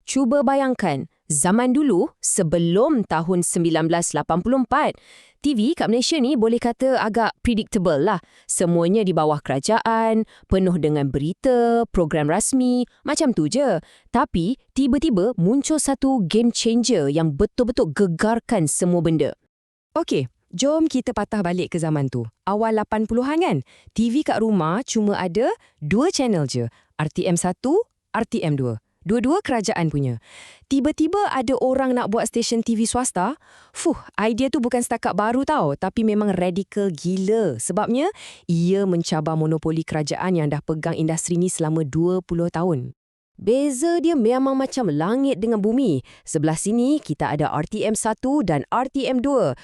Cuba bayangkan, zaman dulu sebelum tahun 1984, TV kat Malaysia ni boleh kata agak predictable lah. Semuanya di bawah kerajaan, penuh dengan berita, program rasmi, macam tu je. Tapi tiba-tiba muncul satu game changer yang betul-betul gegarkan semua benda. Okey, jom kita patah balik ke zaman tu. Awal 80-an kan? TV kat rumah cuma ada 2 channel je. RTM1, RTM2. Dua-dua kerajaan punya. Tiba-tiba ada orang nak buat stesen TV swasta. Idea tu bukan setakat baru tau, tapi memang radikal gila. Sebabnya, ia mencabar monopoli kerajaan yang dah pegang industri ni selama 20 tahun. Beza dia memang macam langit dengan bumi. Sebelah sini kita ada RTM1 dan RTM2.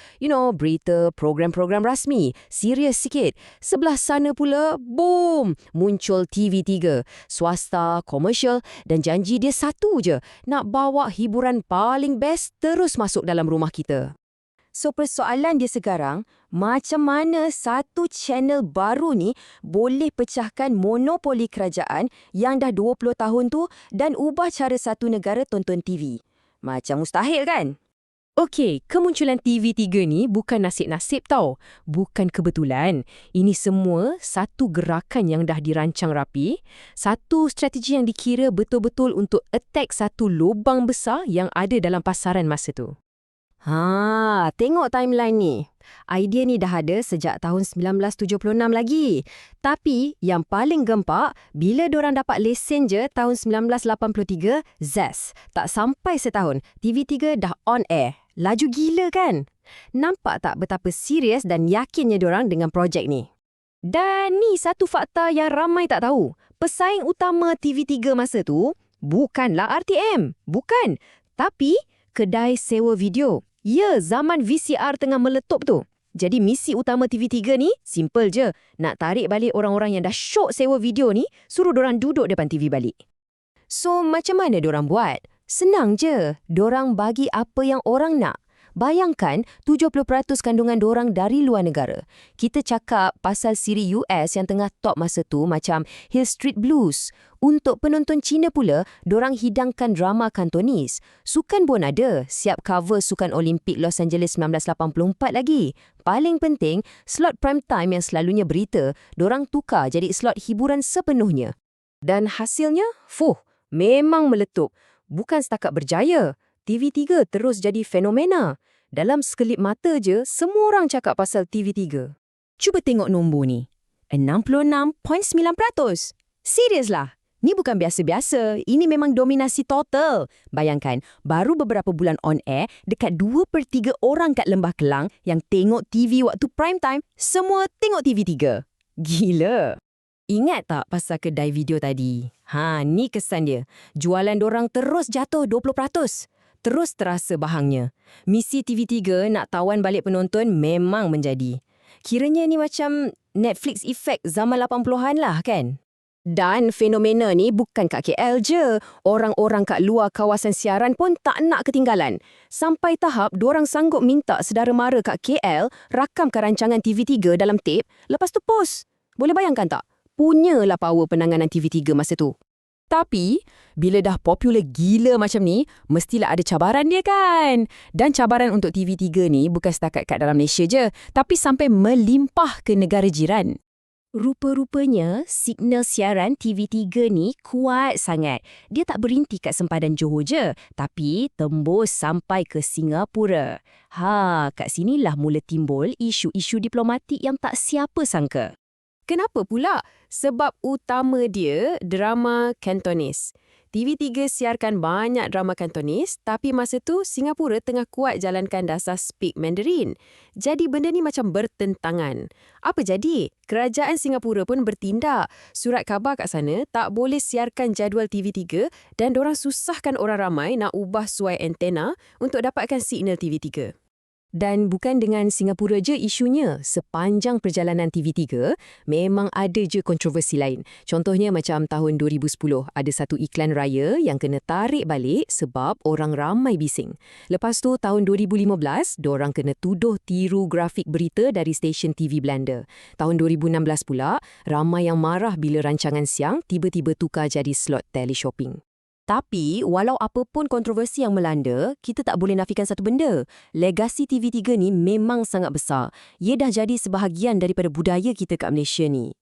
Berita, program-program rasmi, serius sikit. Sebelah sana pula, boom, muncul TV3. Swasta, komersial dan janji dia satu je. Nak bawa hiburan paling best terus masuk dalam rumah kita. So persoalan dia sekarang, macam mana satu channel baru ni boleh pecahkan monopoli kerajaan yang dah 20 tahun tu dan ubah cara satu negara tonton TV? Macam mustahil kan? Okey, kemunculan TV3 ni bukan nasib-nasib tau. Bukan kebetulan. Ini semua satu gerakan yang dah dirancang rapi. Satu strategi yang dikira betul-betul untuk attack satu lubang besar yang ada dalam pasaran masa tu. Tengok timeline ni. Idea ni dah ada sejak tahun 1976 lagi. Tapi yang paling gempak, bila diorang dapat lesen je tahun 1983, zest. Tak sampai setahun, TV3 dah on air. Laju gila kan? Nampak tak betapa serius dan yakinnya diorang dengan projek ni? Dan ni satu fakta yang ramai tak tahu. Pesaing utama TV3 masa tu bukanlah RTM. Bukan. Tapi kedai sewa video. Ya, zaman VCR tengah meletup tu. Jadi misi utama TV3 ni simple je. Nak tarik balik orang-orang yang dah syok sewa video ni, suruh dorang duduk depan TV balik. So, macam mana dorang buat? Senang je. Dorang bagi apa yang orang nak. Bayangkan 70% kandungan dorang dari luar negara. Kita cakap pasal siri US yang tengah top masa tu macam Hill Street Blues. Untuk penonton Cina pula, dorang hidangkan drama Kantonis. Sukan pun ada, siap cover Sukan Olimpik Los Angeles 1984 lagi. Paling penting, slot prime time yang selalunya berita, dorang tukar jadi slot hiburan sepenuhnya. Dan hasilnya, memang meletup. Bukan setakat berjaya. TV3 terus jadi fenomena. Dalam sekelip mata je, semua orang cakap pasal TV3. Cuba tengok nombor ni. 66.9%. Serius lah. Ni bukan biasa-biasa. Ini memang dominasi total. Bayangkan, baru beberapa bulan on air, dekat 2/3 orang kat Lembah Kelang yang tengok TV waktu prime time, semua tengok TV3. Gila. Ingat tak pasal kedai video tadi? Ni kesan dia. Jualan dorang terus jatuh 20%. Terus terasa bahangnya. Misi TV3 nak tawan balik penonton memang menjadi. Kiranya ni macam Netflix effect zaman 80-an lah kan? Dan fenomena ni bukan kat KL je. Orang-orang kat luar kawasan siaran pun tak nak ketinggalan. Sampai tahap diorang sanggup minta saudara mara kat KL rakamkan rancangan TV3 dalam tape, lepas tu post. Boleh bayangkan tak? Punyalah power penanganan TV3 masa tu. Tapi, bila dah popular gila macam ni, mestilah ada cabaran dia kan? Dan cabaran untuk TV3 ni bukan setakat kat dalam Malaysia je, tapi sampai melimpah ke negara jiran. Rupa-rupanya, signal siaran TV3 ni kuat sangat. Dia tak berhenti kat sempadan Johor je, tapi tembus sampai ke Singapura. Kat sinilah mula timbul isu-isu diplomatik yang tak siapa sangka. Kenapa pula? Sebab utama dia drama Kantonis. TV3 siarkan banyak drama Kantonis, tapi masa tu Singapura tengah kuat jalankan dasar speak Mandarin. Jadi benda ni macam bertentangan. Apa jadi? Kerajaan Singapura pun bertindak. Surat khabar kat sana tak boleh siarkan jadual TV3 dan dorang susahkan orang ramai nak ubah suai antena untuk dapatkan signal TV3. Dan bukan dengan Singapura je isunya. Sepanjang perjalanan TV3, memang ada je kontroversi lain. Contohnya macam tahun 2010, ada satu iklan raya yang kena tarik balik sebab orang ramai bising. Lepas tu tahun 2015, diorang kena tuduh tiru grafik berita dari stesen TV Belanda. Tahun 2016 pula, ramai yang marah bila rancangan siang tiba-tiba tukar jadi slot teleshopping. Tapi, walau apapun kontroversi yang melanda, kita tak boleh nafikan satu benda. Legasi TV3 ni memang sangat besar. Ia dah jadi sebahagian daripada budaya kita kat Malaysia ni.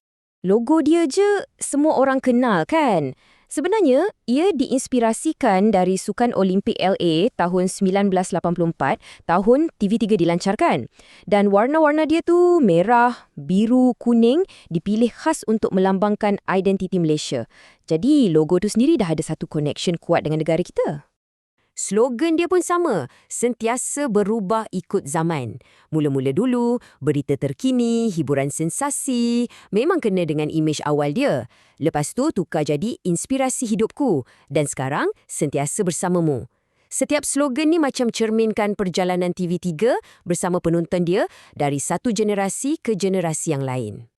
Logo dia je semua orang kenal kan? Sebenarnya, ia diinspirasikan dari Sukan Olimpik LA tahun 1984, tahun TV3 dilancarkan. Dan warna-warna dia tu merah, biru, kuning dipilih khas untuk melambangkan identiti Malaysia. Jadi, logo tu sendiri dah ada satu connection kuat dengan negara kita. Slogan dia pun sama, sentiasa berubah ikut zaman. Mula-mula dulu, berita terkini, hiburan sensasi, memang kena dengan imej awal dia. Lepas tu tukar jadi inspirasi hidupku dan sekarang sentiasa bersamamu. Setiap slogan ni macam cerminkan perjalanan TV3 bersama penonton dia dari satu generasi ke generasi yang lain.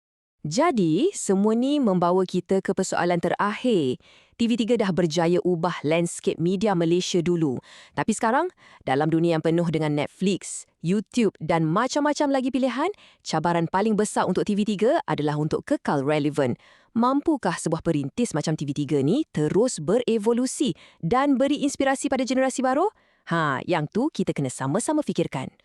Jadi, semua ni membawa kita ke persoalan terakhir. TV3 dah berjaya ubah landscape media Malaysia dulu. Tapi sekarang, dalam dunia yang penuh dengan Netflix, YouTube dan macam-macam lagi pilihan, cabaran paling besar untuk TV3 adalah untuk kekal relevan. Mampukah sebuah perintis macam TV3 ni terus berevolusi dan beri inspirasi pada generasi baru? Yang tu kita kena sama-sama fikirkan.